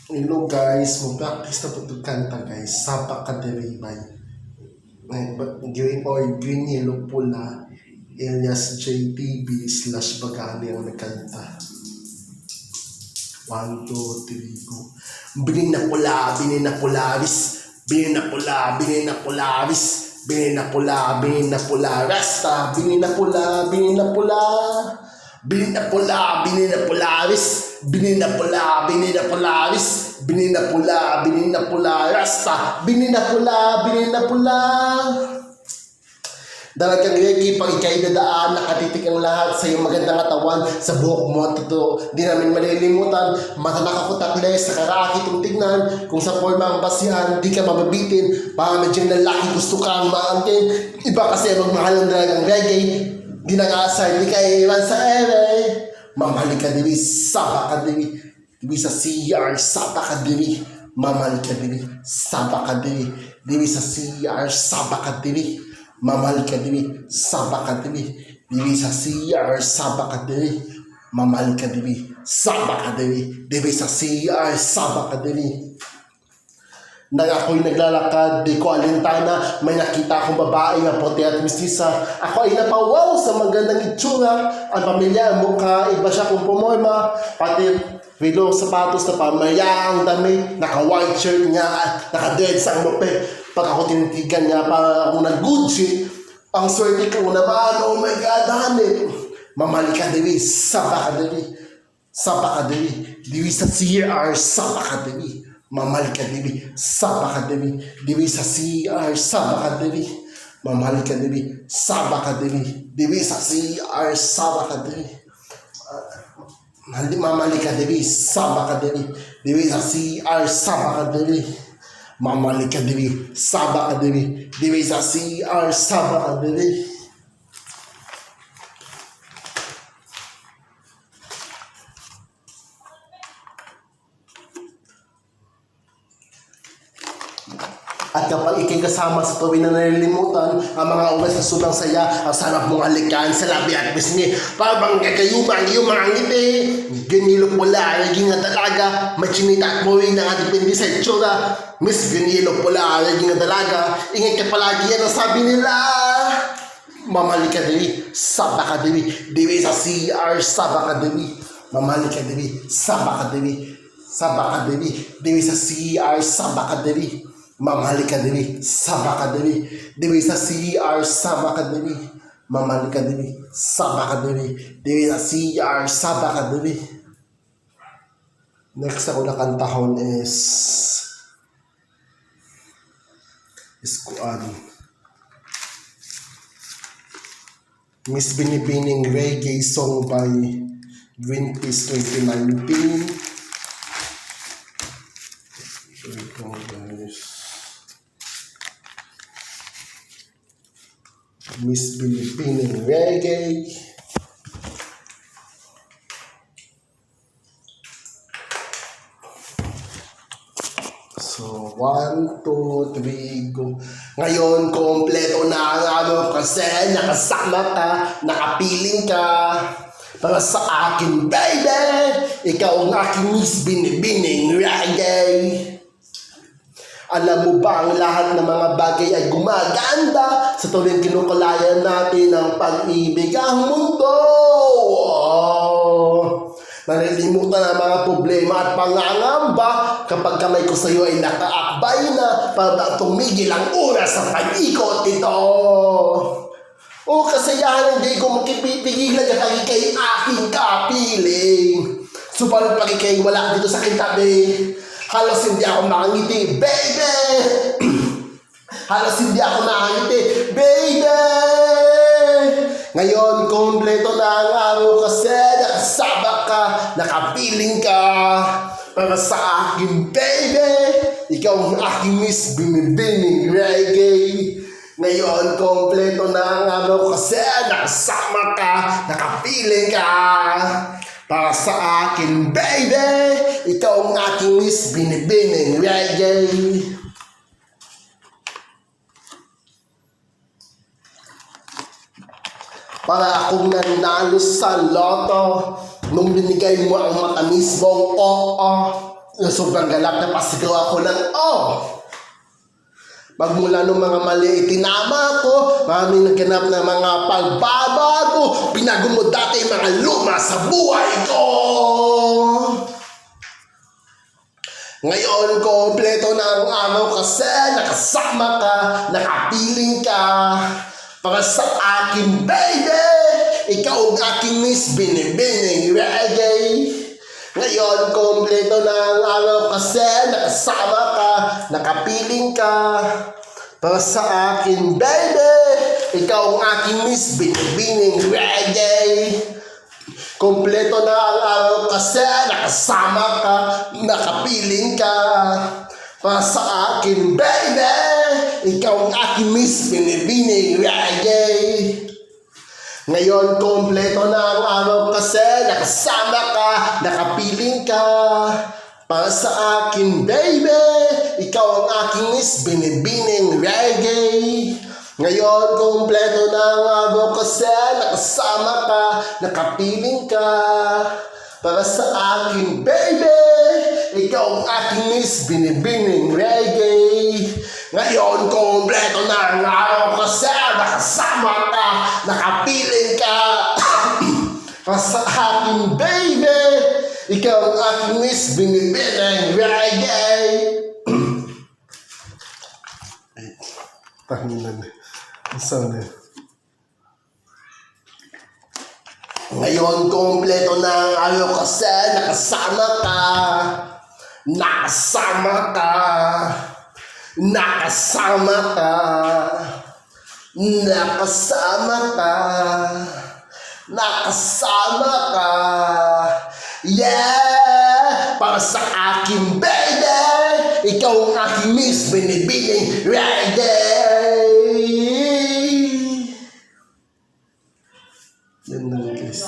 Hello guys, mag-practice na po ito kanta guys. Sapa ka deribay. Green or green, yellow, pula. Elias JTV/Bagani ang nagkanta. 1, 2, 3, go. Binin na pula, binin na pularis. Binin na pula, binin na pularis. Binin na pula, binin na pula. Rasta, binin na pula, binin na pula. Binin na pula, binin na pularis. Binin na pula, binin na pularis. Binin na pula, binin na pula. Rasta, binin na pula, binin na pula. Dalagang reggae, pag ikay dadaan, nakatitik ang lahat sa iyong magandang katawan, sa buhok mo at ito. Di namin malilimutan, mata nakakutakles, sa karaki itong tignan, kung sa forma ang basihan, di ka mababitin, baka medyo lalaki gusto kang maangkin. Iba kasi magmahal ng dalagang reggae, di nag-aasar, di ka iwan sa ere. Mamahali ka diri, sapa ka diri, diri sa CR, sapa ka diri. Mamahali ka diri, sapa ka diri, diri sa CR, sapa ka diri. Mamahal ka diri, sapa ka diri, diri sa CR, sapa ka diri. Mamahal ka diri, sapa ka diri, diri sa CR, sapa ka diri. Nang ako'y naglalakad, di ko alintana, may nakita akong babae na puti at mistisa. Ako ay napawaw sa magandang itsura. Ang pamilya, ang mukha, iba siya kung pumorma. Pati wilong sapatos na pamayaang dami, naka-white shirt niya at naka-dreads ang mupe. Pag ako tinitigan niya, parang ako nag-Gucci. Ang swerte ko naman, oh my God, honey. Mamali ka diri, sapa ka diri. Sapa ka diri, diri sa CR, sapa ka diri. Mamahal ka diri, sapa ka diri, diri sa CR, sapa ka diri. Mamahal ka diri, sapa ka diri, diri sa CR, sapa ka diri. Mamahal ka diri, sapa ka diri, diri sa CR, sapa ka diri. Mamahal ka diri, sapa ka diri, diri sa CR, sapa ka diri. At kapag ikay kasama sa tuwing na nalilimutan ang mga oras na sobrang saya, ang sarap mong halikan sa labi at bisngi, parang gagayumang iyong mga ngiti. Ganilo pula, naging nga dalaga, may chinita at muwi na nga depende sa itsura. Miss Ganilo pula, naging nga dalaga, ingat ka palagi yan ang sabi nila. Mamali ka diri, sapa ka diri, diri sa CR, sapa ka diri. Mamali ka diri, sapa ka diri, sapa ka diri, diri sa CR, sapa ka diri. Mamahali ka diri, sapa ka diri, diri sa CR, sapa ka diri. Mamahali ka diri, sapa ka diri, diri sa CR, sapa ka diri. Next ako na kantahon is Miss Binibining Reggae song by Greenpeace 2019. Here we go guys. Miss Binibining Reggae. So, 1, 2, 3, go. Ngayon, kompleto na ang ano kasi nakasama ka, nakapiling ka. Para sa akin, baby, ikaw ang aking Miss Binibining Reggae. Alam mo ba ang lahat ng mga bagay ay gumaganda sa tuwing kinukulayan natin ang pag-ibig ang mundo. Nalilimutan ang mga problema at pangangamba kapag kamay ko sa iyo ay nakaakbay na para tumigil ang oras sa pag-ikot ito. O kasayahan, hindi ko makipipigilan kapag ikay aking kapiling. Subalit pag ikay wala dito sa kitabi, halos hindi ako makangiti, baby! Halos hindi ako makangiti, baby! Ngayon, kompleto na ang araw kasi nakasama ka, nakapiling ka. Para sa akin, baby! Ikaw ang aking Miss Binibining Reggae. Ngayon, kompleto na ang araw kasi nakasama ka, nakapiling ka. Para sa akin, baby, ikaw ang aking Miss Binibining Reggae. Para akong nanalo sa loto nung binigay mo ang matamis mong oo. sobrang galak na pasigaw ako ng Magmula nung mga mali itinama ko, maraming nagganap na mga pagbabago. Binago mo dati yung mga luma sa buhay ko. Ngayon, kompleto na ang araw kasi nakasama ka, nakapiling ka. Para sa akin, baby, ikaw ang aking miss, binibining reggae. Ngayon, kompleto na ang araw kasi nakasama ka, nakapiling ka. Para sa akin, baby, ikaw ang aking miss, binibining reggae. Kompleto na ang araw kasi nakasama ka, nakapiling ka. Para sa akin, baby, ikaw ang aking miss, binibining reggae. Ngayon, kompleto na ang araw kasi nakasama ka, nakapiling ka. Para sa akin, baby, ikaw ang aking miss, binibining reggae. Ngayon, kompleto na ang araw kasi nakasama ka, nakapiling ka. Para sa akin, baby, ikaw ang aking miss, binibining reggae. Ngayon, kompleto na ang araw kasi nakasama ka, nakapiling ka. Para sa akin, baby, ikaw ang aking miss, binibining reggae. Pangilan. Sana. Ngayon, kompleto na ang araw kasi nakasama ka. Nakasama ka. Nakasama ka. Nakasama ka. Nakasama ka. Yeah! Para sa akin, baby, ikaw ang aking miss, binibining reggae. Yan lang, guys.